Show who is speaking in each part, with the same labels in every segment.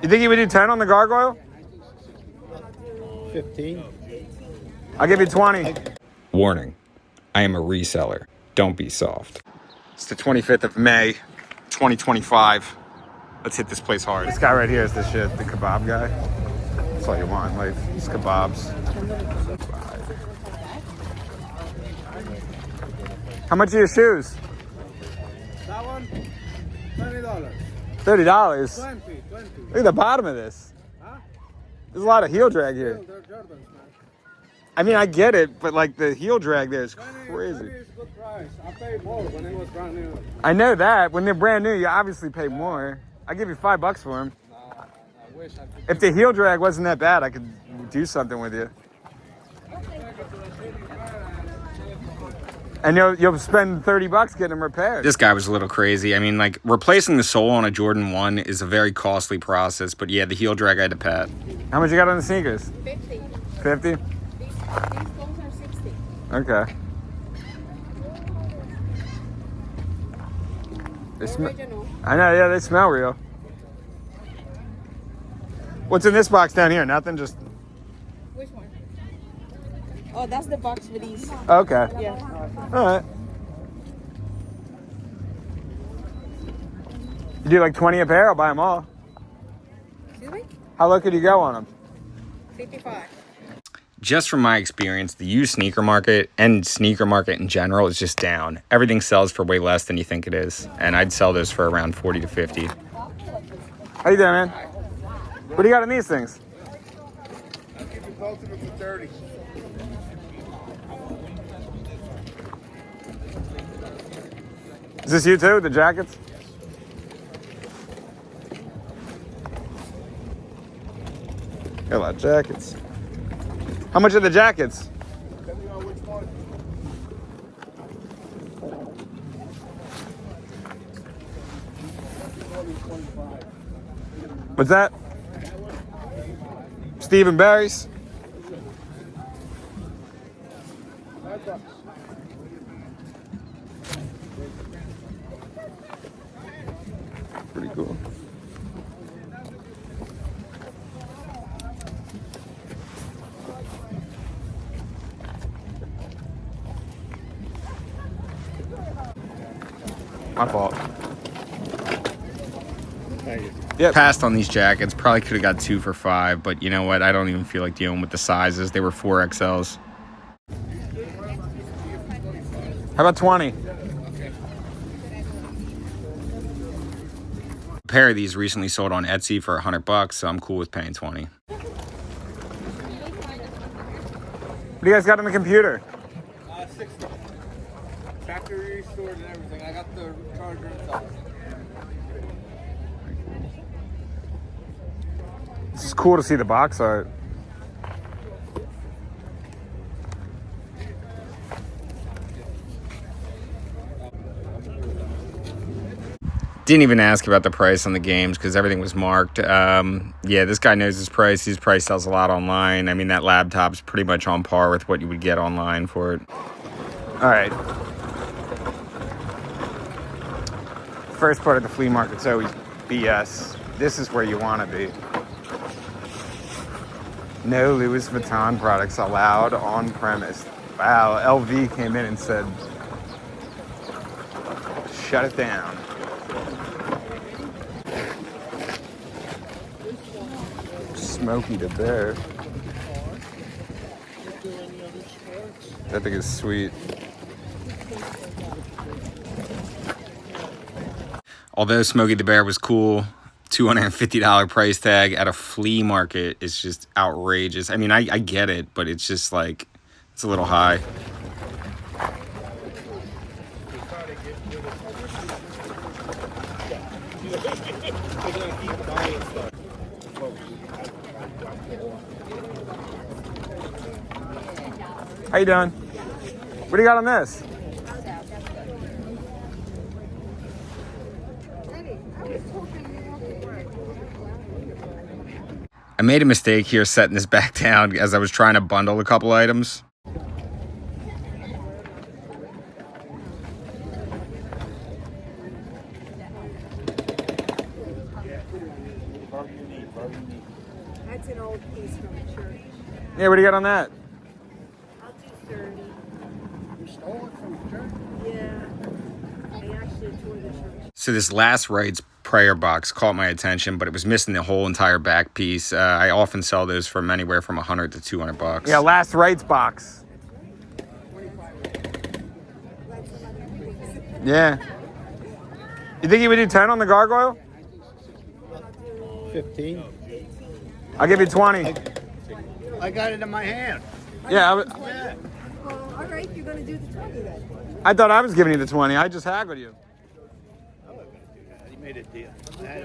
Speaker 1: You think you would do 10 on the gargoyle?
Speaker 2: 15.
Speaker 1: I'll give you 20. Warning, I am a reseller. Don't be soft. It's the 25th of May, 2025. Let's hit this place hard. This guy right here is the shit, the kebab guy. That's all you want in life. It's kebabs. How much are your shoes?
Speaker 2: That one, $20.
Speaker 1: $30?
Speaker 2: 20.
Speaker 1: Look at the bottom of this.
Speaker 2: Huh?
Speaker 1: There's a lot of heel drag here.
Speaker 2: They're Jordans, man.
Speaker 1: I mean, I get it, but like the heel drag there is
Speaker 2: 20
Speaker 1: crazy.
Speaker 2: is a good price. I paid more when it was brand new.
Speaker 1: I know that. When they're brand new, you obviously pay more. I give you $5 for them.
Speaker 2: I wish I could.
Speaker 1: If the heel drag wasn't that bad, I could do something with you. And you'll spend $30 getting them repaired. This guy was a little crazy. I mean, like, replacing the sole on a Jordan 1 is a very costly process, but yeah, the heel drag I had to pat. How much you got on the sneakers?
Speaker 3: 50.
Speaker 1: 50?
Speaker 3: These clothes are 60.
Speaker 1: Okay.
Speaker 3: Original.
Speaker 1: I know, yeah, they smell real. What's in this box down here? Nothing, just...
Speaker 3: Which one? Oh, that's the box for these.
Speaker 1: Okay.
Speaker 3: Yeah.
Speaker 1: All right. You do like 20 a pair? I'll buy them all.
Speaker 3: Excuse me?
Speaker 1: How low could you go on them?
Speaker 3: 55.
Speaker 1: Just from my experience, the used sneaker market and sneaker market in general is just down. Everything sells for way less than you think it is. And I'd sell those for around 40 to 50. How you doing, man? What do you got in these things?
Speaker 2: I'll give you both of them for 30.
Speaker 1: Is this you too, the jackets? Got a lot of jackets. How much are the jackets?
Speaker 2: Depending on which one.
Speaker 1: What's that? Stephen Barry's? Pretty cool. My fault. Yeah, passed on these jackets. Probably could have got 2 for $5, but you know what? I don't even feel like dealing with the sizes. They were 4XLs. How about 20? A pair of these recently sold on Etsy for $100, so I'm cool with paying 20. What do you guys got on the computer?
Speaker 2: 60. Factory restored and everything. I got the charger and stuff.
Speaker 1: This is cool to see the box art. Didn't even ask about the price on the games because everything was marked. Yeah, this guy knows his price. His price sells a lot online. I mean, that laptop's pretty much on par with what you would get online for it. All right. First part of the flea market's always BS. This is where you want to be. No Louis Vuitton products allowed on premise. Wow, LV came in and said, shut it down. Smokey the Bear. That thing is sweet. Although Smokey the Bear was cool, $250 price tag at a flea market is just outrageous. I mean, I get it, but it's just like, it's a little high. How you doing? What do you got on this? I made a mistake here setting this back down as I was trying to bundle a couple items.
Speaker 3: That's an old piece from the church.
Speaker 1: Yeah, what do you got on that?
Speaker 3: I'll do 30.
Speaker 2: You stole it from the church?
Speaker 3: Yeah. They actually tore the church.
Speaker 1: So this last Wright's prayer box caught my attention, but it was missing the whole entire back piece. I often sell those from anywhere from 100 to 200 bucks. Yeah, last Wright's box. Yeah. You think you would do 10 on the gargoyle?
Speaker 2: 15.
Speaker 1: I'll give you 20.
Speaker 2: I got it in my hand.
Speaker 1: Yeah,
Speaker 3: Well, all right, you're going to do the 20 then.
Speaker 1: I thought I was giving you the 20. I just haggled you.
Speaker 2: You made a deal.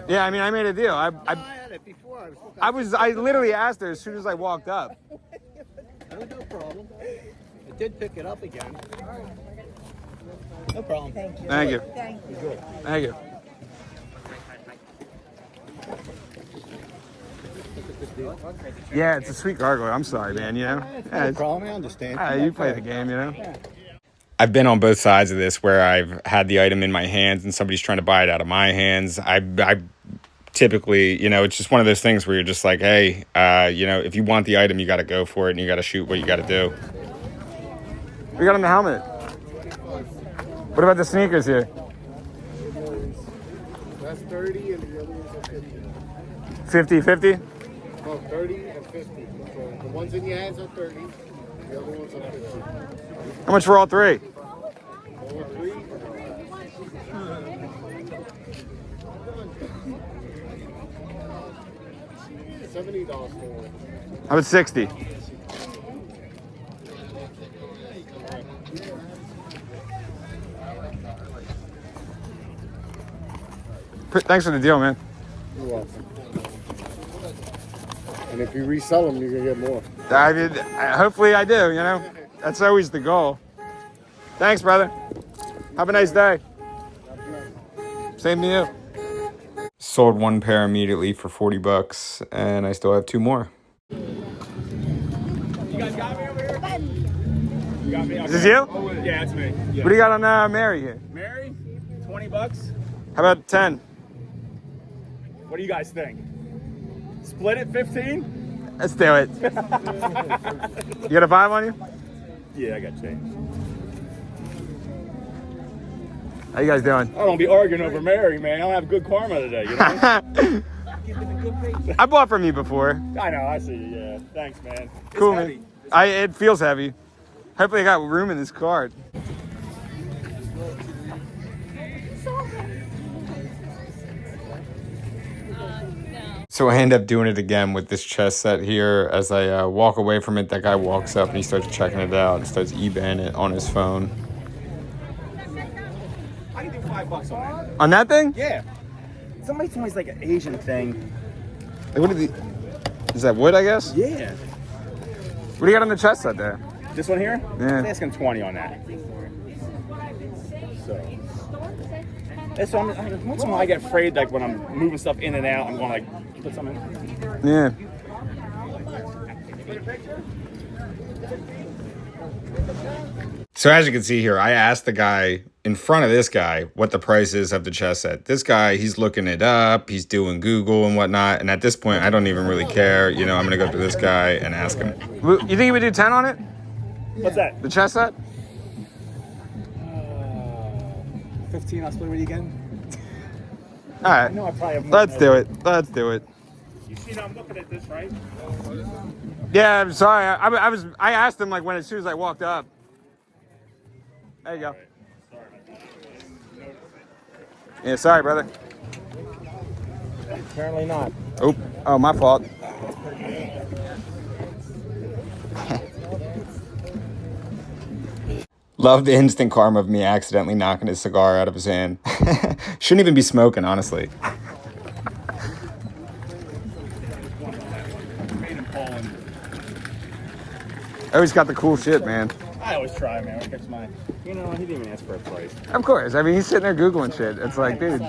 Speaker 1: Yeah, I mean, I made a deal.
Speaker 2: I had it before.
Speaker 1: I literally asked her as soon as I walked up.
Speaker 2: No problem. I did pick it up again. No problem.
Speaker 3: Thank you.
Speaker 1: Thank you.
Speaker 3: Thank you.
Speaker 2: Good.
Speaker 1: Thank you. Yeah, it's a sweet gargoyle. I'm sorry, man. You know. Yeah,
Speaker 2: No problem. I understand.
Speaker 1: you play the game, you know. I've been on both sides of this where I've had the item in my hands and somebody's trying to buy it out of my hands. I typically, you know, it's just one of those things where you're just like, hey, you know, if you want the item, you got to go for it and you got to shoot what you got to do. We got on the helmet. What about the sneakers here?
Speaker 2: That's 30 and the other ones are 50.
Speaker 1: 50-50?
Speaker 2: No, 30 and 50. So the ones in your hands are 30. The other ones are 50.
Speaker 1: How much for all three?
Speaker 2: All three? $70 for one.
Speaker 1: How about 60? Thanks for the deal, man.
Speaker 2: You're welcome. And if you resell them, you're going to get more.
Speaker 1: I mean, hopefully I do, you know. That's always the goal. Thanks, brother. Have a nice day. Same to you. Sold one pair immediately for 40 bucks, and I still have two more.
Speaker 4: You guys got me over here? You got me?
Speaker 1: Is this you?
Speaker 4: Oh, yeah, it's me. Yeah.
Speaker 1: What do you got on Mary here?
Speaker 4: Mary, 20 bucks.
Speaker 1: How about 10?
Speaker 4: What do you guys think? Split it 15?
Speaker 1: Let's do it. You got a 5 on you?
Speaker 4: Yeah, I got change.
Speaker 1: How you guys doing?
Speaker 4: I don't be arguing over Mary, man. I don't have good karma today, you know?
Speaker 1: I bought from you before.
Speaker 4: I know, I see you, yeah. Thanks, man. It's
Speaker 1: Cool,
Speaker 4: heavy.
Speaker 1: man. It feels heavy. Hopefully I got room in this card. So I end up doing it again with this chess set here. As I walk away from it, that guy walks up and he starts checking it out and starts eBaying it on his phone.
Speaker 4: I can do $5 on that.
Speaker 1: On that thing?
Speaker 4: Yeah. Somebody told me it's like an Asian thing.
Speaker 1: Like, what is that wood, I guess?
Speaker 4: Yeah.
Speaker 1: What do you got on the chess set there?
Speaker 4: This one here?
Speaker 1: Yeah.
Speaker 4: I'm asking 20 on that. So. That's what once in a while I get afraid, like when I'm moving stuff in and out, I'm going like put something in.
Speaker 1: Yeah. So as you can see here, I asked the guy in front of this guy what the price is of the chess set. This guy, he's looking it up, he's doing Google and whatnot, and at this point, I don't even really care. You know, I'm gonna go up to this guy and ask him. You think you would do 10 on it?
Speaker 4: What's that?
Speaker 1: The chess set?
Speaker 4: 15, I'll split with you again.
Speaker 1: All right.
Speaker 4: No, I probably have more.
Speaker 1: Let's do it. Let's do it.
Speaker 4: You see now I'm looking at this, right?
Speaker 1: Yeah, I'm sorry. I asked him like when as soon as I walked up. There you go.
Speaker 4: Sorry about that.
Speaker 1: Yeah, sorry, brother.
Speaker 4: Apparently not.
Speaker 1: Oh, my fault. Love the instant karma of me accidentally knocking his cigar out of his hand. Shouldn't even be smoking, honestly. Always got the cool shit, man.
Speaker 4: I always try, man. I catch my. You know, he didn't even ask for a price.
Speaker 1: Of course. I mean, he's sitting there Googling shit. It's like, dude,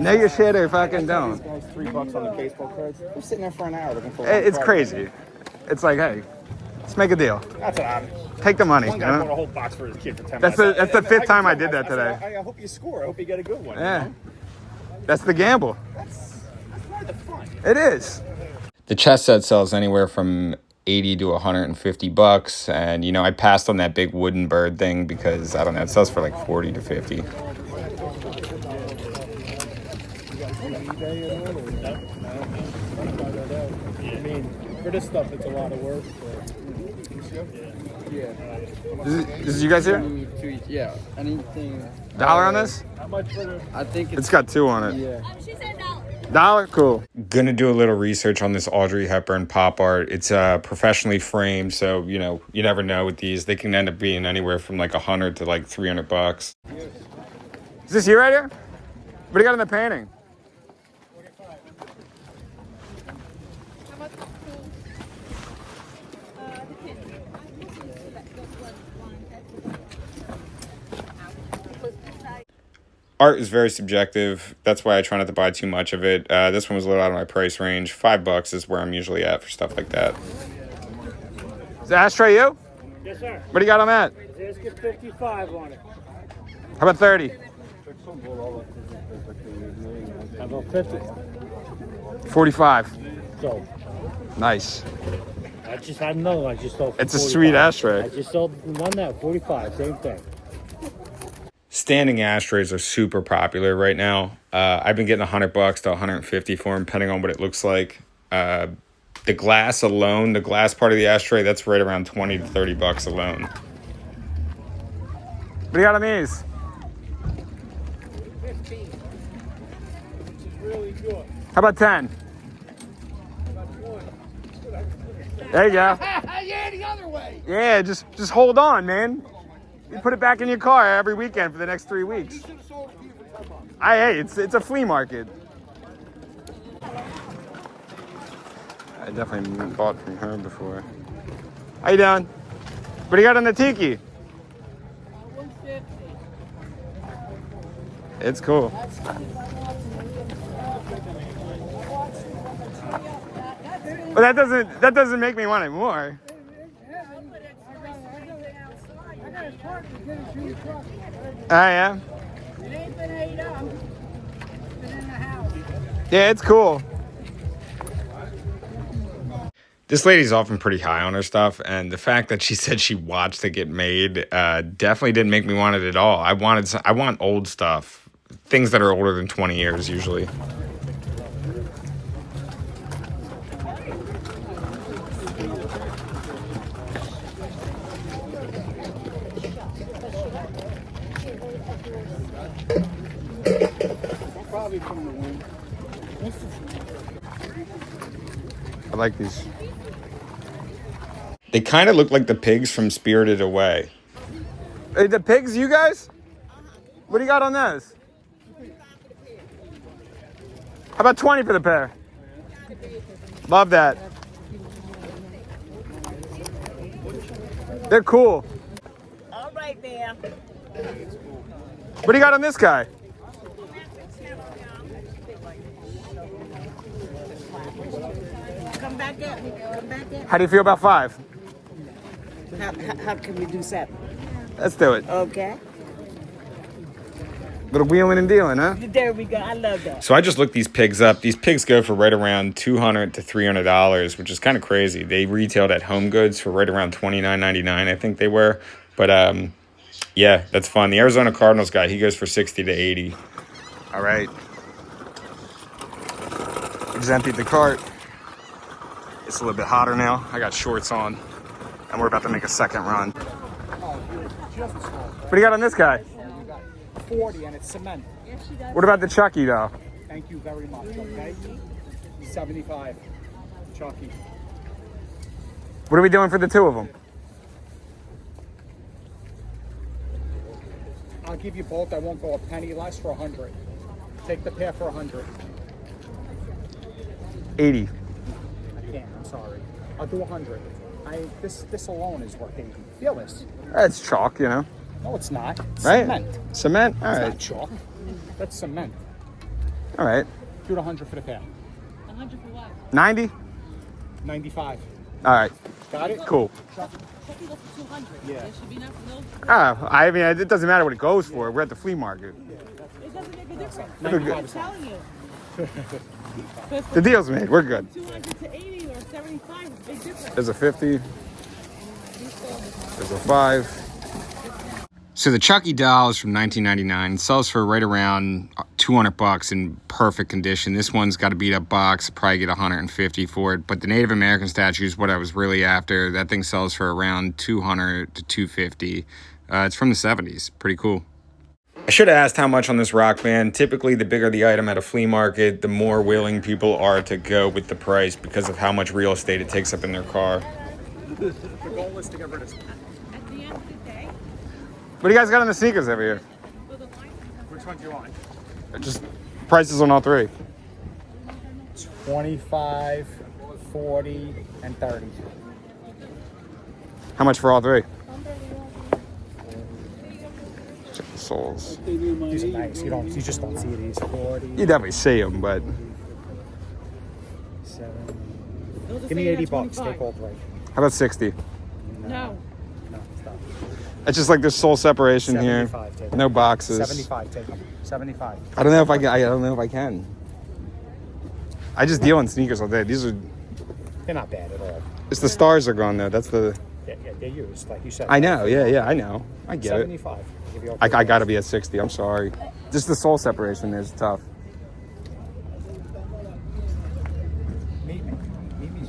Speaker 1: know your shit or fucking don't.
Speaker 4: $3 on the baseball cards. I'm sitting there for an hour looking for.
Speaker 1: It's crazy. It's like, hey, let's make a deal.
Speaker 4: That's what I'm.
Speaker 1: Take the money.
Speaker 4: One
Speaker 1: You
Speaker 4: guy bought a
Speaker 1: know?
Speaker 4: whole box for his kid for 10
Speaker 1: That's the fifth time I did that today.
Speaker 4: I hope you score. I hope you get a good one.
Speaker 1: Yeah.
Speaker 4: You know?
Speaker 1: That's the gamble.
Speaker 4: That's part of the fun.
Speaker 1: It is. The chess set sells anywhere from 80 to 150 bucks, and you know, I passed on that big wooden bird thing because I don't know, it sells for like 40 to 50.
Speaker 2: I mean, for this stuff, it's a lot of work. Yeah.
Speaker 1: This is you guys here?
Speaker 2: Yeah. Anything.
Speaker 1: Dollar on this?
Speaker 2: How much for the? I think
Speaker 1: It's got 2 on it.
Speaker 2: Yeah.
Speaker 3: She said $1.
Speaker 1: Dollar? Cool. Gonna do a little research on this Audrey Hepburn pop art. It's professionally framed, so you know, you never know with these. They can end up being anywhere from like 100 to like 300 bucks. Is this you right here? What do you got in the painting? Art is very subjective. That's why I try not to buy too much of it. This one was a little out of my price range. $5 is where I'm usually at for stuff like that. Is the ashtray you?
Speaker 2: Yes, sir.
Speaker 1: What do you got on that?
Speaker 2: Let's get 55 on it.
Speaker 1: How about 30?
Speaker 2: How about 50?
Speaker 1: 45.
Speaker 2: So,
Speaker 1: Nice.
Speaker 2: I just had another one. I just sold.
Speaker 1: It's a sweet ashtray.
Speaker 2: I just sold one now, 45. Same thing.
Speaker 1: Standing ashtrays are super popular right now. I've been getting $100 to $150 for them, depending on what it looks like. The glass alone, the glass part of the ashtray, that's right around 20 to 30 bucks alone. What do you got on these?
Speaker 2: 15. Which is really good.
Speaker 1: How about 10? There you go.
Speaker 2: Yeah, the other way.
Speaker 1: Yeah, just hold on, man. You put it back in your car every weekend for the next 3 weeks. Hey, it's a flea market. I definitely bought from her before. How you doing? What do you got on the tiki?
Speaker 3: 150.
Speaker 1: It's cool. But that doesn't make me want it more. I am.
Speaker 3: It ain't been ate up. It's been in the house.
Speaker 1: Yeah, it's cool. This lady's often pretty high on her stuff, and the fact that she said she watched it get made definitely didn't make me want it at all. I want old stuff, things that are older than 20 years usually.
Speaker 2: Probably from the wind.
Speaker 1: I like these. They kind of look like the pigs from Spirited Away. Hey, the pigs, you guys? What do you got on those? How about 20 for the pair? Love that. They're cool.
Speaker 3: All right, there.
Speaker 1: What do you got on this guy?
Speaker 3: Come back at me. Come back at me.
Speaker 1: How do you feel about 5?
Speaker 3: How can we do 7?
Speaker 1: Let's do it.
Speaker 3: Okay.
Speaker 1: Little wheeling and dealing, huh?
Speaker 3: There we go. I love that.
Speaker 1: So I just looked these pigs up. These pigs go for right around $200 to $300, which is kind of crazy. They retailed at Home Goods for right around $29.99, I think they were. But yeah, that's fun. The Arizona Cardinals guy, he goes for 60 to 80. All right. We just emptied the cart. It's a little bit hotter now. I got shorts on, and we're about to make a second run. What do you got on this guy?
Speaker 2: 40 and it's cement.
Speaker 1: What about the Chucky, though?
Speaker 2: Thank you very much, okay? 75. Chucky.
Speaker 1: What are we doing for the 2 of them?
Speaker 2: I'll give you both. I won't go a penny less for 100. Take the pair for 100.
Speaker 1: 80.
Speaker 2: I can't. I'm sorry. I'll do 100. This alone is worth 80. Feel this.
Speaker 1: That's chalk, you know.
Speaker 2: No, it's not. It's
Speaker 1: Right?
Speaker 2: cement.
Speaker 1: Cement? All
Speaker 2: It's
Speaker 1: right.
Speaker 2: not chalk. That's cement.
Speaker 1: All right.
Speaker 2: Do it 100 for the pair.
Speaker 3: 100 for what?
Speaker 1: 90?
Speaker 2: 95.
Speaker 1: All right.
Speaker 2: Got it?
Speaker 1: Cool.
Speaker 3: Chucky goes for 200.
Speaker 2: Yeah.
Speaker 3: There should be enough for those.
Speaker 1: I mean, it doesn't matter what it goes for. We're at the flea market.
Speaker 3: It doesn't make a difference.
Speaker 2: 95
Speaker 3: I'm
Speaker 2: is fine.
Speaker 3: telling you.
Speaker 1: The deal's made. We're good.
Speaker 3: 200 to 80
Speaker 1: There's a 50. There's a 5. So the Chucky doll is from 1999. It sells for right around $200 in perfect condition. This one's got a beat up box. Probably get $150 for it. But the Native American statue is what I was really after. That thing sells for around $200 to $250. It's from the 70s. Pretty cool. I should have asked how much on this rock band. Typically, the bigger the item at a flea market, the more willing people are to go with the price because of how much real estate it takes up in their car.
Speaker 4: The goal is to get rid of.
Speaker 1: What do you guys got on the sneakers over here?
Speaker 4: Which one do you want?
Speaker 1: Just prices on all 3.
Speaker 4: 25, 40, and 30.
Speaker 1: How much for all 3? Check the soles.
Speaker 4: These are nice. You just don't see these. 40.
Speaker 1: You definitely see them, but
Speaker 4: 7. Give me $80. Take all 3.
Speaker 1: how about 60?
Speaker 3: No.
Speaker 4: No, stop.
Speaker 1: It's just like there's sole separation here.
Speaker 4: 75, take
Speaker 1: No boxes.
Speaker 4: 75. Take them. 75.
Speaker 1: I don't know if I can. I don't know if I can. I just deal in sneakers all day. These are.
Speaker 4: They're not bad at all.
Speaker 1: It's the stars are gone though. That's the.
Speaker 4: Yeah, they're used, like you said.
Speaker 1: I know. Yeah. I know. I get
Speaker 4: 75.
Speaker 1: it. I gotta be at 60. I'm sorry. Just the sole separation is tough.
Speaker 4: Meet me.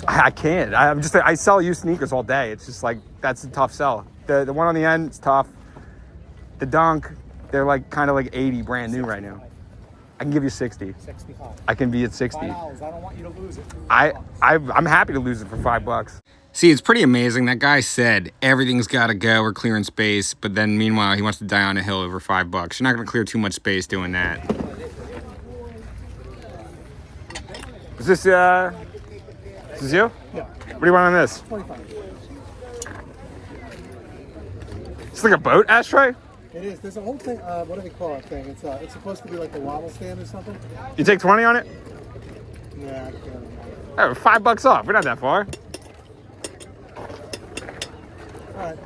Speaker 1: I can't. I sell used sneakers all day. It's just like that's a tough sell. The one on the end is tough. The Dunk, they're like kind of like 80 brand new right now. I can give you 60.
Speaker 4: 65.
Speaker 1: I can be at 60.
Speaker 4: $5. I don't want you to lose it.
Speaker 1: I'm happy to lose it for $5. See, it's pretty amazing. That guy said everything's got to go. We're clearing space, but then meanwhile he wants to die on a hill over $5. You're not going to clear too much space doing that. Is this you?
Speaker 2: Yeah.
Speaker 1: What do you want on this?
Speaker 2: 25.
Speaker 1: It's like a boat ashtray.
Speaker 2: It is. There's a whole thing. What do they call that thing? It's supposed to be like a wobble stand or something.
Speaker 1: You take 20 on it?
Speaker 2: Yeah. I can't.
Speaker 1: Oh, $5 off. We're not that far.
Speaker 2: All right.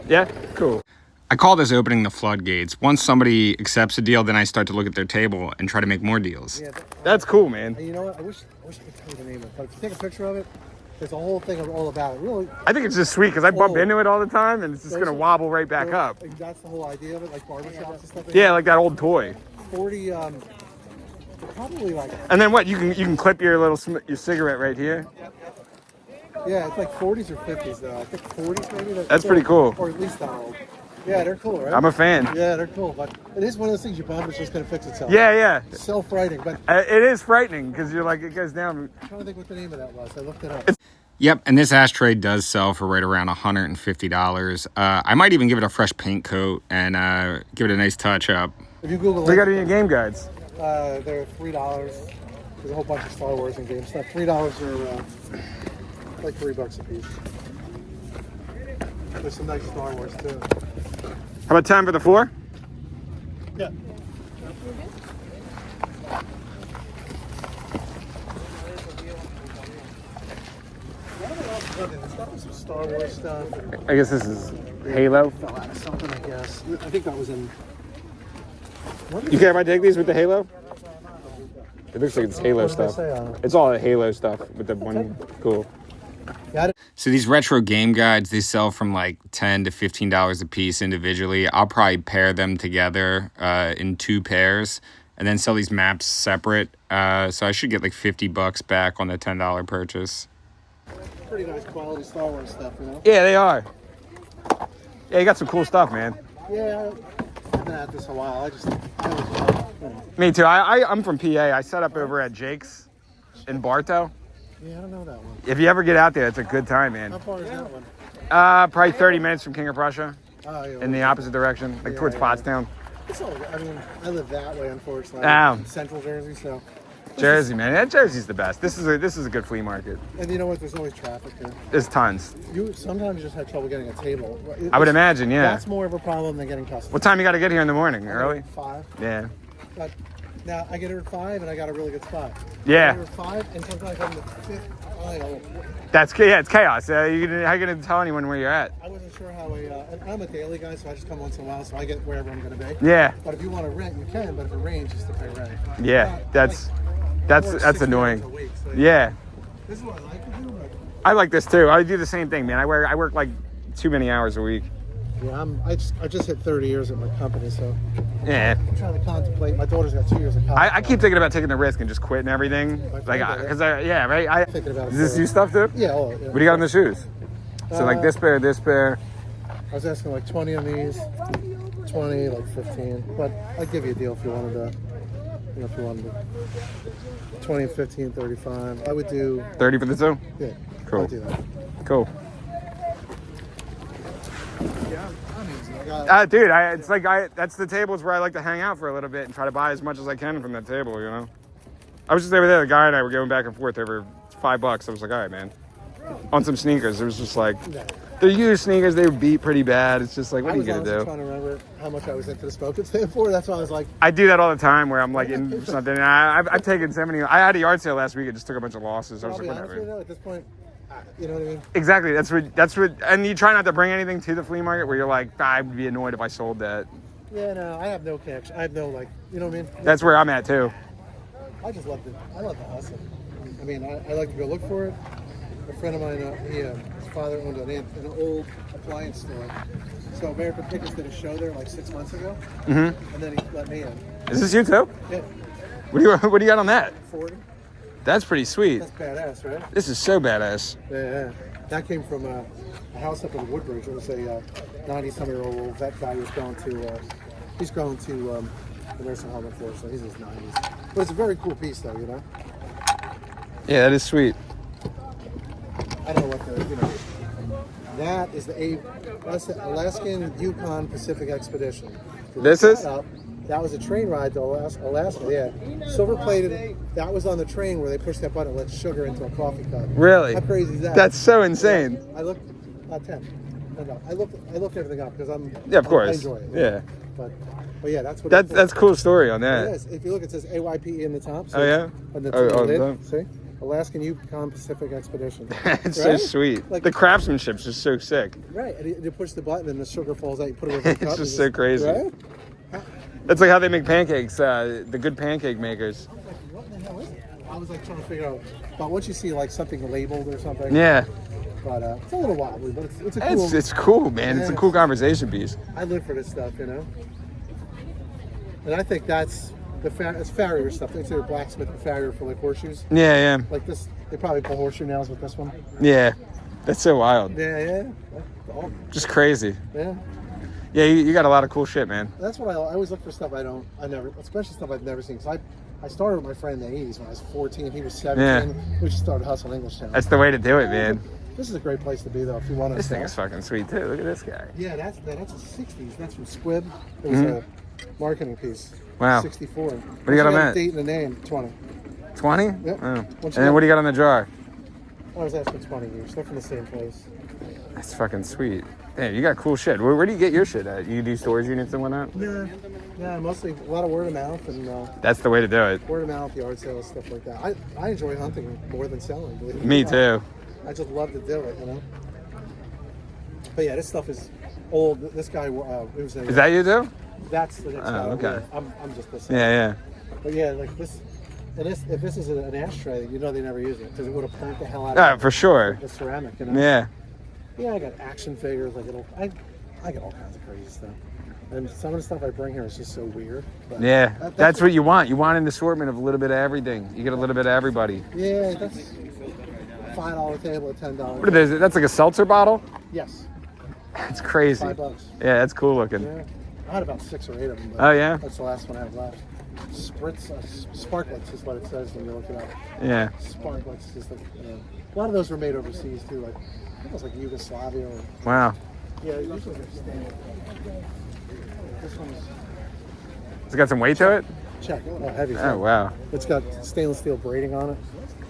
Speaker 1: Yeah, cool. I call this opening the floodgates. Once somebody accepts a deal, then I start to look at their table and try to make more deals.
Speaker 2: Yeah,
Speaker 1: That's cool, man.
Speaker 2: you know what? I wish I could tell you the name of it. But if you take a picture of it, there's a whole thing all about it. Really.
Speaker 1: I think it's just sweet because I bump
Speaker 2: Oh.
Speaker 1: into it all the time and it's just going to wobble right back up.
Speaker 2: And that's the whole idea of it, like barbershops and stuff.
Speaker 1: Yeah, like that old toy.
Speaker 2: 40. Probably like.
Speaker 1: And then what? You can clip your your cigarette right here.
Speaker 2: Yeah, it's like 40s or 50s though. I think 40s maybe.
Speaker 1: That's pretty cool.
Speaker 2: Or at least that old. Yeah, they're cool, right?
Speaker 1: I'm a fan.
Speaker 2: Yeah, they're cool, but it is one of those things you bump, it's just gonna fix itself.
Speaker 1: Yeah.
Speaker 2: Self-writing, but
Speaker 1: It is frightening because you're like, it goes down.
Speaker 2: I'm trying to think what the name of that was. I looked it up.
Speaker 1: Yep, and this ashtray does sell for right around $150. I might even give it a fresh paint coat and give it a nice touch up.
Speaker 2: If you Google
Speaker 1: They
Speaker 2: it,
Speaker 1: got it in your game guides.
Speaker 2: they're $3. There's a whole bunch of Star Wars and game stuff. $3 are like $3 a piece. There's some nice Star Wars too.
Speaker 1: How about time for the 4?
Speaker 2: Yeah. There's definitely some Star Wars stuff.
Speaker 1: I guess this is Halo.
Speaker 2: Fell out of something, I guess. I think that was in.
Speaker 1: You care if I take these with the Halo? It looks like it's Halo
Speaker 2: What did they
Speaker 1: stuff.
Speaker 2: say on it?
Speaker 1: It's all Halo stuff with the one. Cool.
Speaker 2: Yeah,
Speaker 1: So these retro game guides, they sell from like $10 to $15 a piece individually. I'll probably pair them together in 2 pairs and then sell these maps separate. So I should get like $50 back on the $10 purchase.
Speaker 2: pretty nice quality Star Wars stuff, you know?
Speaker 1: Yeah, they are. Yeah, you got some cool stuff, man.
Speaker 2: Yeah, I've been at this a while. I was,
Speaker 1: Me too. I'm from PA. I set up over at Jake's in Bartow.
Speaker 2: yeah, I don't know that one.
Speaker 1: If you ever get out there, it's a good time, man.
Speaker 2: How far is that one?
Speaker 1: Probably 30 minutes from King of Prussia
Speaker 2: Oh, yeah.
Speaker 1: in the opposite direction, like towards Pottstown.
Speaker 2: It's all, I mean, I live that way, unfortunately. Central Jersey, so.
Speaker 1: Jersey, man. Yeah, Jersey's the best. This is a good flea market.
Speaker 2: And you know what? There's always traffic here.
Speaker 1: There's tons.
Speaker 2: You sometimes just have trouble getting a table.
Speaker 1: I would imagine, yeah.
Speaker 2: That's more of a problem than getting customers.
Speaker 1: What time you got to get here in the morning? Early?
Speaker 2: 5.
Speaker 1: Yeah.
Speaker 2: But now I get here at 5 and I got a really good spot.
Speaker 1: Yeah.
Speaker 2: I get here at 5 and sometimes I'm the 5th aisle.
Speaker 1: It's chaos. How are you gonna tell anyone where you're at?
Speaker 2: I wasn't sure how and I'm a daily guy, so I just come once in a while, so I get wherever I'm going to be.
Speaker 1: Yeah.
Speaker 2: But if you want to rent, you can. But if it rains, just to pay rent.
Speaker 1: Yeah. That's
Speaker 2: I work 6
Speaker 1: annoying.
Speaker 2: days a week, so
Speaker 1: Yeah.
Speaker 2: This is what I like to do. But
Speaker 1: I like this too. I do the same thing, man. I work like too many hours a week.
Speaker 2: yeah, I just hit 30 years at my company, so
Speaker 1: Yeah.
Speaker 2: I'm trying to contemplate. My daughter's got 2 years of college.
Speaker 1: I keep thinking about taking the risk and just quitting everything. Like, because yeah, right.
Speaker 2: Thinking about it
Speaker 1: Is this
Speaker 2: too.
Speaker 1: you stuff too?
Speaker 2: Yeah, yeah.
Speaker 1: What do you got on the shoes? So like this pair, this pair.
Speaker 2: I was asking like 20 on these, 20, like 15. But I'd give you a deal if you wanted to. You know, if you wanted to. 20, 15, 35. I would do.
Speaker 1: 30 for the two.
Speaker 2: Yeah.
Speaker 1: Cool.
Speaker 2: I'd do that.
Speaker 1: Cool.
Speaker 2: Yeah, I'm easy. I got.
Speaker 1: Dude, it's like that's the tables where I like to hang out for a little bit and try to buy as much as I can from that table, you know. I was just over there, the guy and I were going back and forth over $5. I was like, all right, man. On some sneakers, it was just like, they're used sneakers, they were beat pretty bad. It's just like, what are you gonna do?
Speaker 2: I was trying to remember how much I was into the smoking stand for. That's why I was like,
Speaker 1: I do that all the time where I'm like in something. And I've taken so many. I had a yard sale last week and just took a bunch of losses. I was
Speaker 2: I'll
Speaker 1: like,
Speaker 2: be honest with
Speaker 1: whatever.
Speaker 2: you, at this point, you know what I mean?
Speaker 1: Exactly. That's what. And you try not to bring anything to the flea market where you're like, I'd be annoyed if I sold that.
Speaker 2: Yeah, no, I have no connection. I have no like, you know what I mean?
Speaker 1: That's where I'm at too.
Speaker 2: I just love I love the hustle. I mean, I like to go look for it. A friend of mine, his father owned an old appliance store. So American Pickers did a show there like 6 months ago, and then he let me in.
Speaker 1: Is this you too?
Speaker 2: Yeah,
Speaker 1: What do you got on that?
Speaker 2: 40.
Speaker 1: That's pretty sweet.
Speaker 2: That's badass, right?
Speaker 1: This is so badass.
Speaker 2: Yeah. That came from a house up in Woodbridge. It was a 90-something-year-old vet guy who's going to, the nursing home, unfortunately. He's in his 90s. But it's a very cool piece, though, you know?
Speaker 1: Yeah, that is sweet.
Speaker 2: I don't know what that is the Alaskan Yukon Pacific Expedition.
Speaker 1: This is?
Speaker 2: That was a train ride to Alaska, yeah. Silver plated, that was on the train where they pushed that button and let sugar into a coffee cup.
Speaker 1: Really?
Speaker 2: How crazy is that?
Speaker 1: That's so insane.
Speaker 2: Yeah, I looked, 10. No, I looked everything up because
Speaker 1: Yeah, of course.
Speaker 2: I enjoy it.
Speaker 1: Yeah.
Speaker 2: But yeah, that's what
Speaker 1: That's a cool story on
Speaker 2: it
Speaker 1: that.
Speaker 2: is. If you look, it says AYPE in the top. So
Speaker 1: Oh, yeah?
Speaker 2: On the
Speaker 1: Oh,
Speaker 2: lid,
Speaker 1: the top.
Speaker 2: see? Alaskan Yukon Pacific Expedition.
Speaker 1: It's so
Speaker 2: Right?
Speaker 1: sweet.
Speaker 2: Like-
Speaker 1: The craftsmanship's just so sick.
Speaker 2: Right, and you push the button and the sugar falls out. You put it over the cup.
Speaker 1: It's
Speaker 2: and
Speaker 1: just so crazy.
Speaker 2: Right?
Speaker 1: That's like how they make pancakes, the good pancake makers.
Speaker 2: What the hell is it? I was like trying to figure out. But once you see like something labeled or something.
Speaker 1: Yeah.
Speaker 2: But it's a little wobbly, but it's a cool.
Speaker 1: It's cool, man. It's a cool conversation piece.
Speaker 2: I live for this stuff, you know. And I think that's it's farrier stuff. It's either blacksmith and farrier for like horseshoes.
Speaker 1: Yeah, yeah.
Speaker 2: Like this, they probably pull horseshoe nails with this one.
Speaker 1: Yeah. That's so wild.
Speaker 2: Yeah. Oh,
Speaker 1: Just crazy.
Speaker 2: yeah.
Speaker 1: Yeah, you got a lot of cool shit, man.
Speaker 2: That's what I always look for stuff especially stuff I've never seen. Cause I started with my friend in the 80s when I was 14. He was 17.
Speaker 1: Yeah.
Speaker 2: We just started hustling English Channel.
Speaker 1: That's the way to do it, man.
Speaker 2: This is a great place to be though if you want to.
Speaker 1: This thing is fucking sweet too. Look at this guy.
Speaker 2: Yeah, that's the 60s. That's from Squib. It was a marketing piece.
Speaker 1: Wow.
Speaker 2: 64.
Speaker 1: What do you got on that?
Speaker 2: Date and the name 20.
Speaker 1: 20?
Speaker 2: Yep.
Speaker 1: Oh. And
Speaker 2: Once
Speaker 1: then what do you got on the jar?
Speaker 2: I was asking 20 years. They're from the same place.
Speaker 1: That's fucking sweet. Damn, you got cool shit. Where do you get your shit at? You do storage units and whatnot?
Speaker 2: Yeah, mostly a lot of word of mouth and
Speaker 1: That's the way to do it.
Speaker 2: word of mouth, yard sales, stuff like that. I enjoy hunting more than selling. Believe it or
Speaker 1: Me
Speaker 2: not.
Speaker 1: too.
Speaker 2: I just love to do it, you know. But yeah, this stuff is old. This guy, it was a,
Speaker 1: Is that you too?
Speaker 2: That's the next guy.
Speaker 1: okay.
Speaker 2: I'm just this.
Speaker 1: Yeah.
Speaker 2: But yeah, like this. And if this is an ashtray, you know they never use it because it would have burnt the hell out
Speaker 1: Oh,
Speaker 2: of
Speaker 1: for sure.
Speaker 2: the ceramic. You know?
Speaker 1: Yeah.
Speaker 2: Yeah, I got action figures. I got all kinds of crazy stuff. And some of the stuff I bring here is just so weird. But
Speaker 1: Yeah. That's what you want. You want an assortment of a little bit of everything. You get a little bit of everybody.
Speaker 2: Yeah, that's $5 table at $10.
Speaker 1: What are those? That's like a seltzer bottle?
Speaker 2: Yes,
Speaker 1: It's crazy.
Speaker 2: $5.
Speaker 1: Yeah, that's cool looking.
Speaker 2: Yeah, I had about 6 or 8 of them. But
Speaker 1: Oh, yeah?
Speaker 2: that's the last one I have left. Spritz, Sparklets is what it says when you look it up.
Speaker 1: Yeah.
Speaker 2: Sparklets is like, a lot of those were made overseas too. Like I think it was like Yugoslavia. Or,
Speaker 1: Wow.
Speaker 2: yeah, usually they're standard. This one's
Speaker 1: It's got some weight to it?
Speaker 2: check. Oh, heavy.
Speaker 1: Oh, wow.
Speaker 2: It's got stainless steel braiding on it.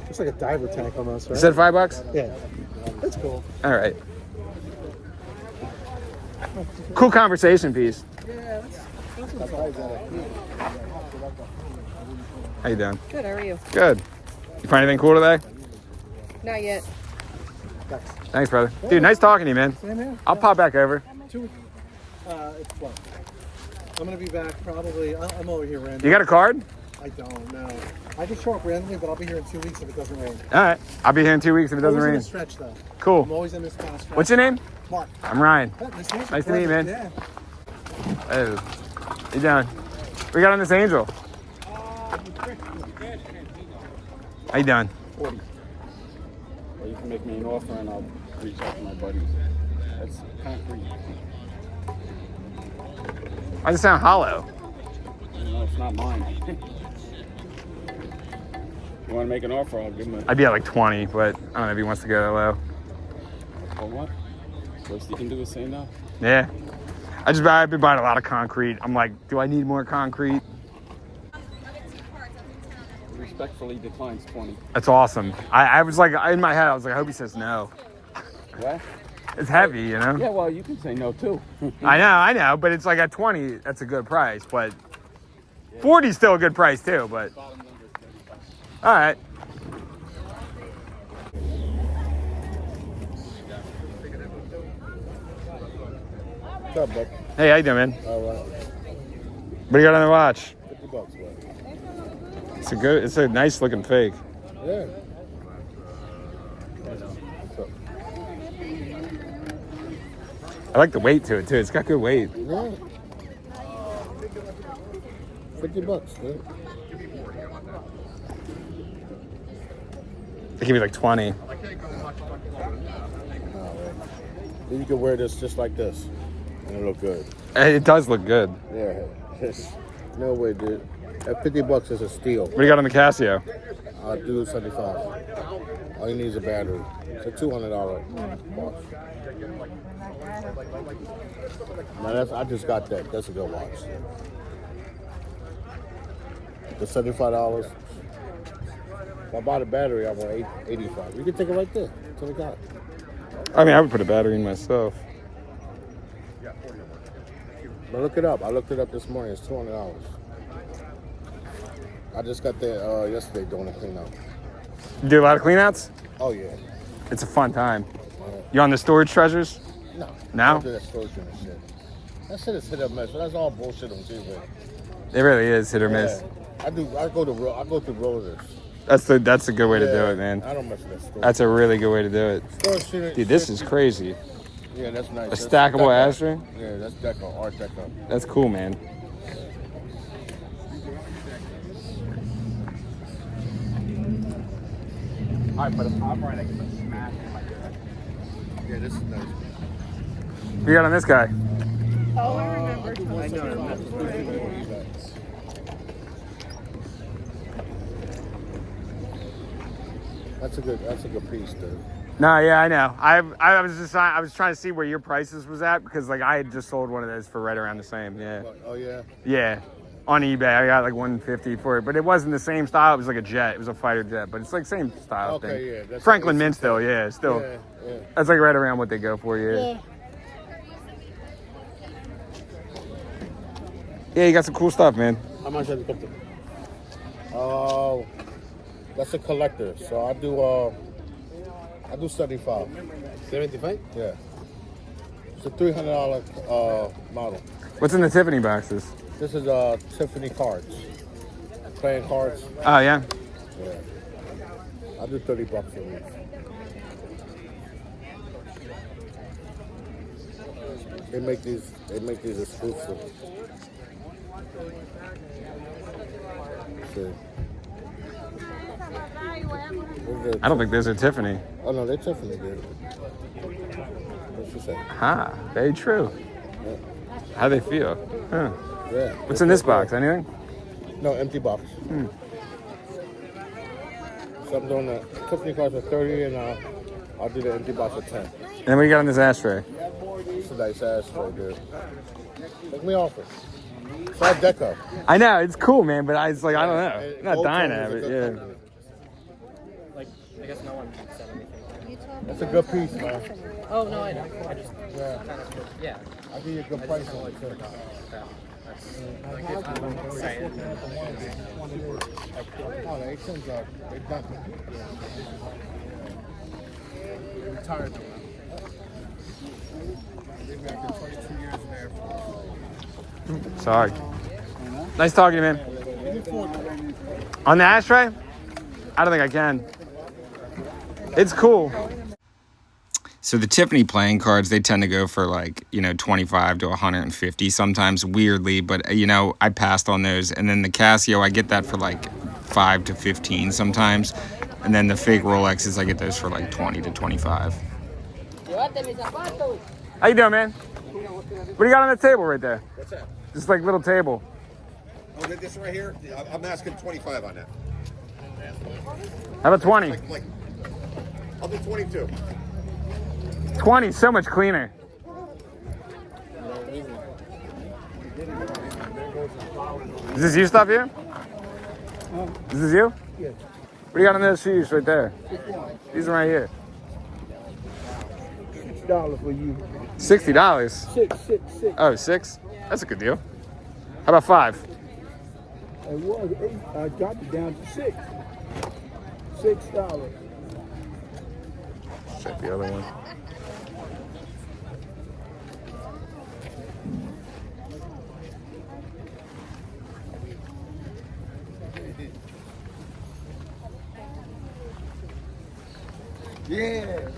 Speaker 2: Looks like a diver tank almost, right?
Speaker 1: You said $5?
Speaker 2: Yeah, that's cool.
Speaker 1: All right. Cool conversation piece.
Speaker 2: Yeah, that's what guys at.
Speaker 1: How you doing?
Speaker 3: Good, how are you?
Speaker 1: Good. You find anything cool today?
Speaker 3: Not yet.
Speaker 1: Thanks, brother. Dude, nice talking to you, man.
Speaker 2: Same here.
Speaker 1: I'll pop back over.
Speaker 2: It's 12. I'm gonna be back probably. I'm over here, Randy.
Speaker 1: You got a card?
Speaker 2: I don't know. I can show up randomly, but I'll be here in 2 weeks if it doesn't rain.
Speaker 1: All right. I'll be here in 2 weeks if it doesn't
Speaker 2: Always in
Speaker 1: rain.
Speaker 2: a stretch, though.
Speaker 1: Cool.
Speaker 2: I'm always in this kind of stretch.
Speaker 1: What's your name?
Speaker 2: Mark.
Speaker 1: I'm Ryan.
Speaker 2: Yeah,
Speaker 1: Nice to meet you, man.
Speaker 2: Yeah.
Speaker 1: Hey, how you doing? We got on this angel. How you doing?
Speaker 4: 40. Well, you can make me an offer and I'll reach out to my buddies. That's concrete.
Speaker 1: I just sound hollow.
Speaker 4: No, it's not mine. You want to make an offer, I'll give him a...
Speaker 1: I'd be at like 20, but I don't know if he wants to go that low.
Speaker 4: For what? Worst you can do is say no.
Speaker 1: Yeah. I've been buying a lot of concrete. I'm like, do I need more concrete?
Speaker 4: Respectfully declines 20.
Speaker 1: That's awesome. I was like, in my head, I was like, I hope he says no.
Speaker 4: What?
Speaker 1: It's heavy, you know?
Speaker 4: Yeah, well, you can say no too.
Speaker 1: I know, but it's like at 20, that's a good price, but 40 is still a good price too, but all right.
Speaker 5: What's up, bud?
Speaker 1: Hey, how you doing, man?
Speaker 5: All right.
Speaker 1: What do you got on the watch?
Speaker 5: $50, man.
Speaker 1: It's a nice looking fake.
Speaker 5: Yeah.
Speaker 1: I like the weight to it too. It's got good weight.
Speaker 5: Yeah. $50, man.
Speaker 1: They give me like 20.
Speaker 5: Then you can wear this just like this, and it'll look good.
Speaker 1: It does look good.
Speaker 5: Yeah. No way, dude. At $50 is a steal.
Speaker 1: What do you got on the Casio?
Speaker 5: I'll do 75. All you need is a battery. It's a $200 watch. Now I just got that. That's a good watch. The $75. If I bought a battery, I want $85. You can take it right there. That's what I got.
Speaker 1: I mean, I would put a battery in myself.
Speaker 5: But look it up. I looked it up this morning. It's $200. I just got there yesterday doing a clean out.
Speaker 1: You do a lot of cleanouts?
Speaker 5: Oh yeah.
Speaker 1: It's a fun time. You on the storage treasures?
Speaker 5: No.
Speaker 1: No?
Speaker 5: I don't do that storage unit shit. That shit is hit or miss. That's all bullshit on TV.
Speaker 1: It really is hit or miss.
Speaker 5: Yeah. I go through roses.
Speaker 1: That's a good way to do it, man.
Speaker 5: I don't mess with that storage.
Speaker 1: That's a really good way to do it.
Speaker 5: Storage unit.
Speaker 1: Dude, this is crazy.
Speaker 5: Yeah, that's nice.
Speaker 1: A stackable ashtray?
Speaker 5: Yeah, that's deco, art deco.
Speaker 1: That's cool, man.
Speaker 4: All right, but if I'm right, I can put smash in my head.
Speaker 5: Yeah, this is nice.
Speaker 1: What you got on this guy?
Speaker 3: Oh, I remember.
Speaker 5: I know. That's a good piece, dude.
Speaker 1: No, yeah, I know. I was trying to see where your prices was at because like I had just sold one of those for right around the same. Yeah.
Speaker 5: Oh yeah.
Speaker 1: Yeah. On eBay, I got like 150 for it, but it wasn't the same style. It was like a jet. It was a fighter jet, but it's like same style
Speaker 5: Okay,
Speaker 1: thing.
Speaker 5: yeah. That's
Speaker 1: Franklin
Speaker 5: nice.
Speaker 1: Mint still, yeah, still.
Speaker 5: Yeah.
Speaker 1: That's like right around what they go for, yeah. Yeah, you got some cool stuff, man.
Speaker 5: How much has it cost? That's a collector. So I do 75.
Speaker 2: 75?
Speaker 5: Yeah. It's a $300 model.
Speaker 1: What's in the Tiffany boxes?
Speaker 5: This is Tiffany cards. Playing cards.
Speaker 1: Oh, yeah?
Speaker 5: Yeah. I do $30 for these. They make these exclusive. See.
Speaker 1: I don't think those are Tiffany.
Speaker 5: Oh no, they're Tiffany, dude. What's she say?
Speaker 1: Ah, very true.
Speaker 5: Yeah.
Speaker 1: How they feel? Huh.
Speaker 5: Yeah.
Speaker 1: What's in this box? Anything?
Speaker 5: No, empty box. So I'm doing the Tiffany cards for 30 and I'll do the empty box for 10.
Speaker 1: And then what you got on this ashtray?
Speaker 5: It's a nice ashtray, dude. Take me off it. It's all deco.
Speaker 1: I know, it's cool, man, but I don't know.
Speaker 5: And
Speaker 1: I'm not
Speaker 5: Old
Speaker 1: dying to
Speaker 5: Town
Speaker 1: have
Speaker 5: is a
Speaker 1: it,
Speaker 5: good
Speaker 1: yeah.
Speaker 5: company.
Speaker 4: Like, I guess no one said anything.
Speaker 5: That's a good piece, man.
Speaker 3: Oh, no, I know. I just,
Speaker 4: Yeah.
Speaker 5: I'll give you a good price on it, too. Oh, the 810s are, they're done. They're retired now. They've been after 22 years there.
Speaker 1: Sorry. Nice talking to you, man. On the ashtray? I don't think I can. It's cool. So the Tiffany playing cards, they tend to go for like, 25 to 150 sometimes, weirdly, but I passed on those. And then the Casio, I get that for like 5 to 15 sometimes. And then the fake Rolexes, I get those for like 20 to 25. How you doing, man? What do you got on the table right there?
Speaker 6: What's that?
Speaker 1: Just like little table.
Speaker 6: Oh, this right here? I'm asking 25 on that.
Speaker 1: How about 20?
Speaker 6: I'll do 22.
Speaker 1: 20, so much cleaner. Is this you stuff here? Is this you? Yeah. What do you got on those shoes right there? These are right here.
Speaker 2: $6 for you.
Speaker 1: $60?
Speaker 2: Six.
Speaker 1: Oh, 6? That's a good deal. How about 5?
Speaker 2: It was 8. I dropped it down to 6. $6.
Speaker 1: Check the other one.
Speaker 2: Yeah.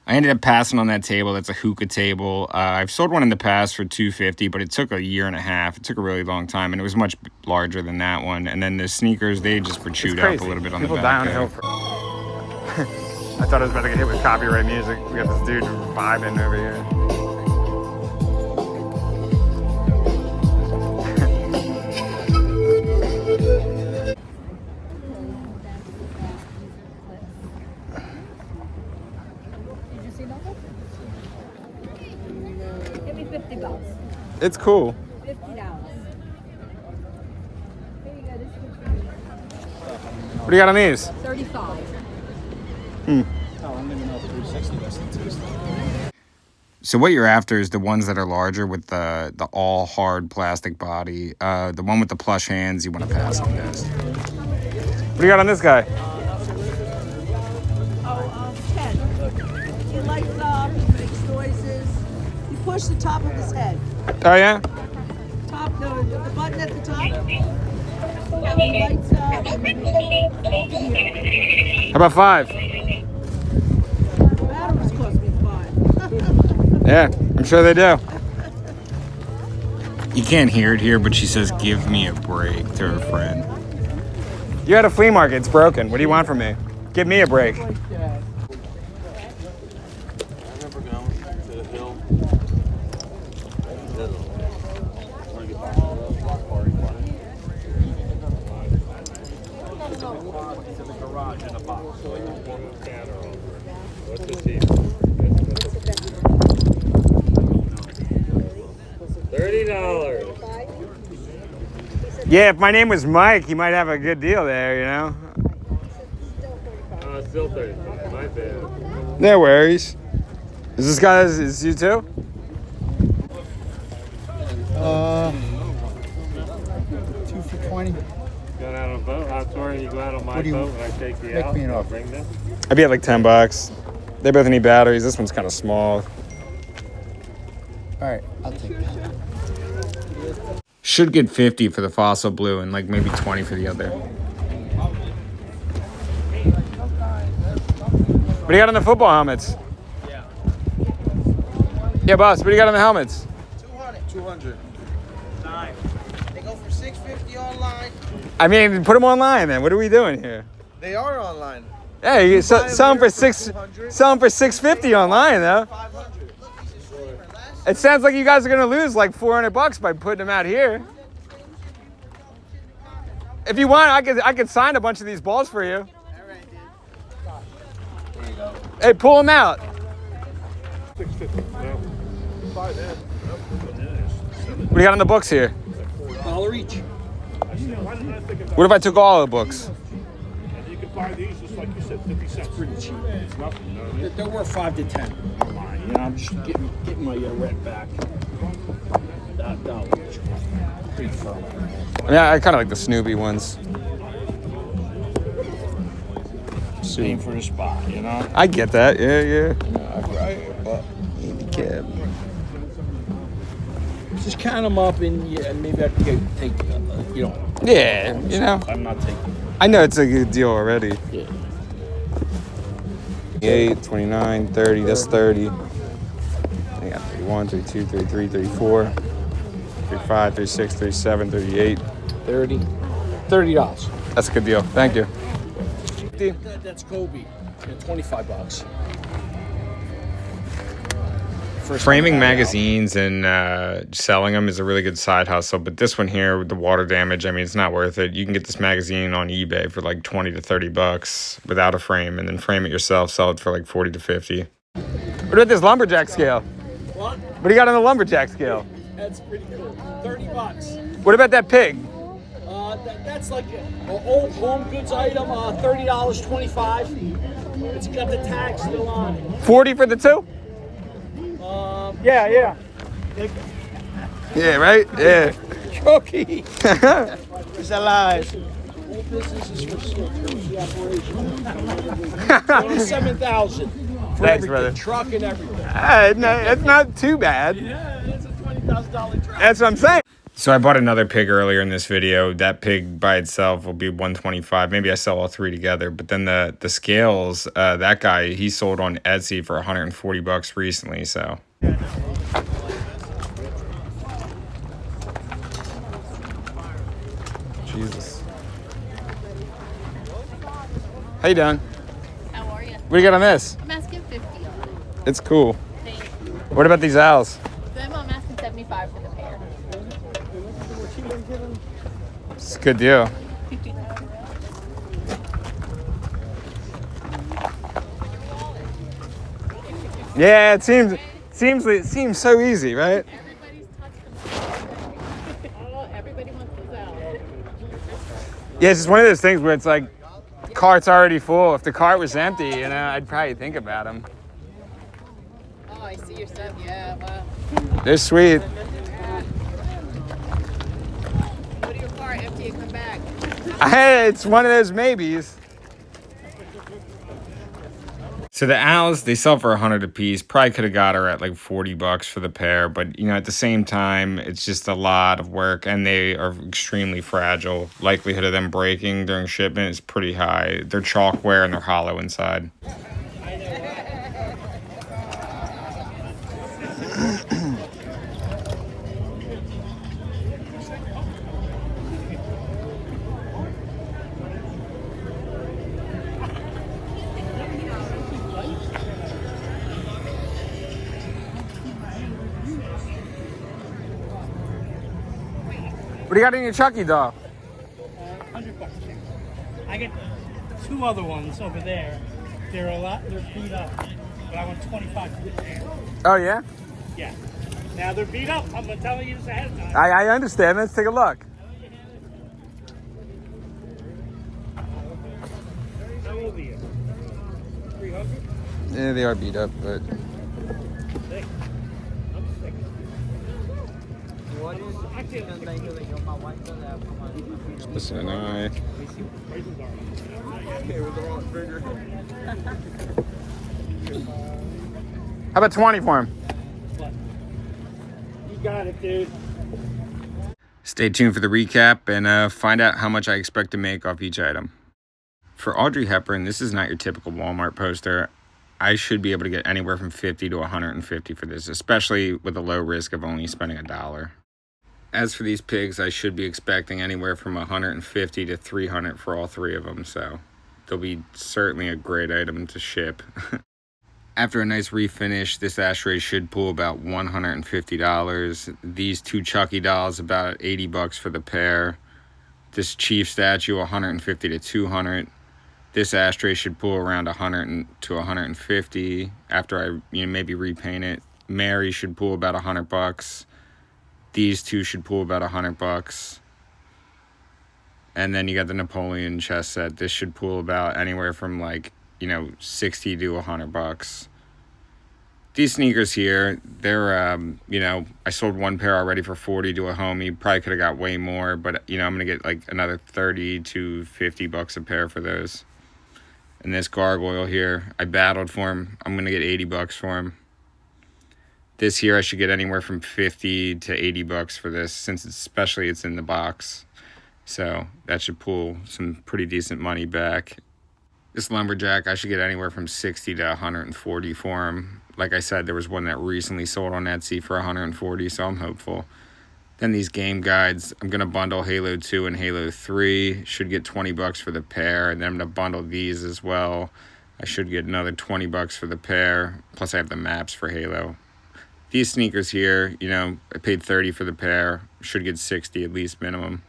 Speaker 1: I ended up passing on that table. That's a hookah table. I've sold one in the past for $250, but it took a year and a half. It took a really long time, and it was much larger than that one. And then the sneakers, they just were chewed up a little bit on
Speaker 2: People
Speaker 1: the back.
Speaker 2: downhill for
Speaker 1: I thought I was about to get hit with copyright music. We got this dude vibing over here.
Speaker 3: Give me $50.
Speaker 1: It's cool.
Speaker 3: $50. Here you go. This is
Speaker 1: What do you got on these?
Speaker 3: 35.
Speaker 1: So what you're after is the ones that are larger with the all hard plastic body. The one with the plush hands, you want to pass on those. What do you got on this guy?
Speaker 7: 10. He likes makes noises. You push the top of his head.
Speaker 1: Oh yeah?
Speaker 7: Top, the button at the top. He lights up.
Speaker 1: How about 5?
Speaker 7: The batteries cost me 5.
Speaker 1: Yeah, I'm sure they do. You can't hear it here, but she says, "Give me a break" to her friend. You're at a flea market. It's broken. What do you want from me? Give me a break.
Speaker 8: I remember going to the hill.
Speaker 4: It's in the garage in a box.
Speaker 8: What's the seat? $30.
Speaker 1: Yeah, if my name was Mike, you might have a good deal there,
Speaker 8: Still 30. My bad.
Speaker 1: No worries. Is this guy, is you too?
Speaker 2: 2 for 20.
Speaker 8: Going out on a boat. I'm sorry, you go out on my
Speaker 2: What do you-
Speaker 8: boat and I take you
Speaker 2: make
Speaker 8: out.
Speaker 2: me an
Speaker 8: I'll
Speaker 2: offer.
Speaker 8: bring this.
Speaker 1: I'd be at like $10. They both need batteries. This one's kind of small.
Speaker 2: All right, I'll take it.
Speaker 1: Should get 50 for the fossil blue and like maybe 20 for the other. What do you got on the football helmets? Yeah, boss. What do you got on the helmets?
Speaker 2: 200. 9. They go for $650 online.
Speaker 1: I mean, put them online then. What are we doing here?
Speaker 2: They are online.
Speaker 1: Hey, you sell them for $650 online though.
Speaker 2: 500.
Speaker 1: It sounds like you guys are gonna lose like $400 by putting them out here. If you want, I could sign a bunch of these balls for you. Hey, pull them out.
Speaker 8: Buy that.
Speaker 1: What do you got on the books here?
Speaker 4: $1 each.
Speaker 1: What if I took all the books?
Speaker 8: You can buy these just like you said, 50 cents.
Speaker 4: Pretty cheap.
Speaker 8: It's nothing, you know what I mean?
Speaker 4: They're worth 5 to 10 online. You know, I'm just getting my rent back. $1 each. Pretty firm.
Speaker 1: I mean, I kind of like the Snoopy ones.
Speaker 4: Paying for the spot, you know?
Speaker 1: I get that. Yeah.
Speaker 4: Right, but
Speaker 1: Kid.
Speaker 4: Just count them up, and yeah, maybe I can take, you know.
Speaker 1: Yeah, you know.
Speaker 4: I'm not taking.
Speaker 1: I know it's a good deal already.
Speaker 4: Yeah.
Speaker 1: 28, 29, 30, that's 30. I got 31, 32, 33, 34, 35, 36, 37, 38.
Speaker 4: 30. $30.
Speaker 1: That's a good deal. Thank you.
Speaker 4: That's Kobe. Yeah, $25.
Speaker 1: Framing magazines and selling them is a really good side hustle, but this one here with the water damage, I mean, it's not worth it. You can get this magazine on eBay for like 20 to 30 bucks without a frame, and then frame it yourself, sell it for like 40 to 50. What about this lumberjack scale?
Speaker 4: What?
Speaker 1: What do you got on the lumberjack scale?
Speaker 4: That's pretty cool. $30.
Speaker 1: What about that pig?
Speaker 4: That's like an old home goods item. $30, $25. It's got the tag still on it.
Speaker 1: 40 for the two?
Speaker 4: Yeah.
Speaker 1: Yeah, right? Yeah.
Speaker 4: Chucky. It's alive. All business is for sale. $27,000 for
Speaker 1: Thanks,
Speaker 4: everything.
Speaker 1: brother.
Speaker 4: Truck and everything.
Speaker 1: No, it's not too bad.
Speaker 4: Yeah, it's a $20,000 truck.
Speaker 1: That's what I'm saying. So I bought another pig earlier in this video. That pig by itself will be $125. Maybe I sell all three together. But then the scales, that guy, he sold on Etsy for $140 recently. So Jesus. How you doing?
Speaker 3: How are you?
Speaker 1: What do you got on this?
Speaker 3: I'm asking 50 on it.
Speaker 1: It's cool.
Speaker 3: Thank you.
Speaker 1: What about these owls?
Speaker 3: Them I'm asking 75 for the pair.
Speaker 1: It's a good deal. Yeah, it seems so easy, right?
Speaker 3: Everybody's touched them. Oh, everybody wants those out.
Speaker 1: Yeah, it's just one of those things where it's like, cart's already full. If the cart was empty, you know, I'd probably think about them.
Speaker 3: Oh, I see your stuff. Yeah, wow.
Speaker 1: They're sweet.
Speaker 3: Go to your car, empty it, come back.
Speaker 1: It's one of those maybes. So the owls, they sell for $100 a piece. Probably could have got her at like $40 for the pair, but you know, at the same time, it's just a lot of work, and they are extremely fragile. Likelihood of them breaking during shipment is pretty high. They're chalkware and they're hollow inside. What do you got in your Chucky doll?
Speaker 9: $100. I get two other ones over there. They're beat up, but I want 25 for the pair.
Speaker 1: Oh yeah?
Speaker 9: Yeah. Now they're beat up. I'm gonna tell you this ahead of time.
Speaker 1: I understand. Let's take a look.
Speaker 9: How old are you? 300?
Speaker 1: Yeah, they are beat up, but
Speaker 9: Sick. I'm sick. I can't
Speaker 1: just an eye. How about 20 for him?
Speaker 9: You got it, dude.
Speaker 1: Stay tuned for the recap and find out how much I expect to make off each item. For Audrey Hepburn, this is not your typical Walmart poster. I should be able to get anywhere from $50 to $150 for this, especially with a low risk of only spending $1. As for these pigs, I should be expecting anywhere from $150 to $300 for all three of them, so they'll be certainly a great item to ship. After a nice refinish, this ashtray should pull about $150. These two Chucky dolls, about $80 for the pair. This Chief statue, $150 to $200. This ashtray should pull around $100 to $150 after I maybe repaint it. Mary should pull about $100. These two should pull about $100. And then you got the Napoleon chess set. This should pull about anywhere from like, $60 to $100. These sneakers here, they're, I sold one pair already for $40 to a homie. Probably could have got way more, but, I'm going to get like another $30 to $50 a pair for those. And this gargoyle here, I battled for him. I'm going to get $80 for him. This here, I should get anywhere from 50 to 80 bucks for this, since it's in the box. So that should pull some pretty decent money back. This lumberjack, I should get anywhere from 60 to 140 for him. Like I said, there was one that recently sold on Etsy for 140, so I'm hopeful. Then these game guides, I'm going to bundle Halo 2 and Halo 3. Should get 20 bucks for the pair, and then I'm going to bundle these as well. I should get another 20 bucks for the pair, plus I have the maps for Halo. These sneakers here, you know, I paid 30 for the pair. Should get 60 at least minimum.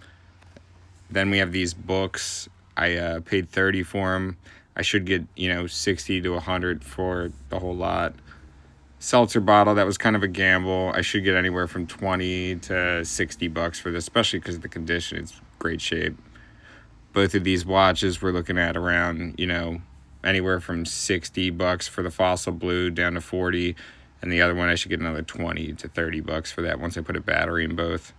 Speaker 1: Then we have these books. I paid 30 for them. I should get, you know, 60 to 100 for the whole lot. Seltzer bottle, that was kind of a gamble. I should get anywhere from 20 to 60 bucks for this, especially because of the condition. It's great shape. Both of these watches we're looking at around, you know, anywhere from 60 bucks for the fossil blue down to 40. And the other one, I should get another 20 to 30 bucks for that once I put a battery in both.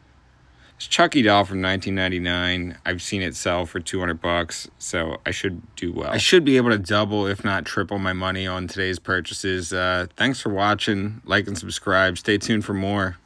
Speaker 1: It's Chucky doll from 1999. I've seen it sell for 200 bucks, so I should do well. I should be able to double, if not triple, my money on today's purchases. Thanks for watching. Like and subscribe. Stay tuned for more.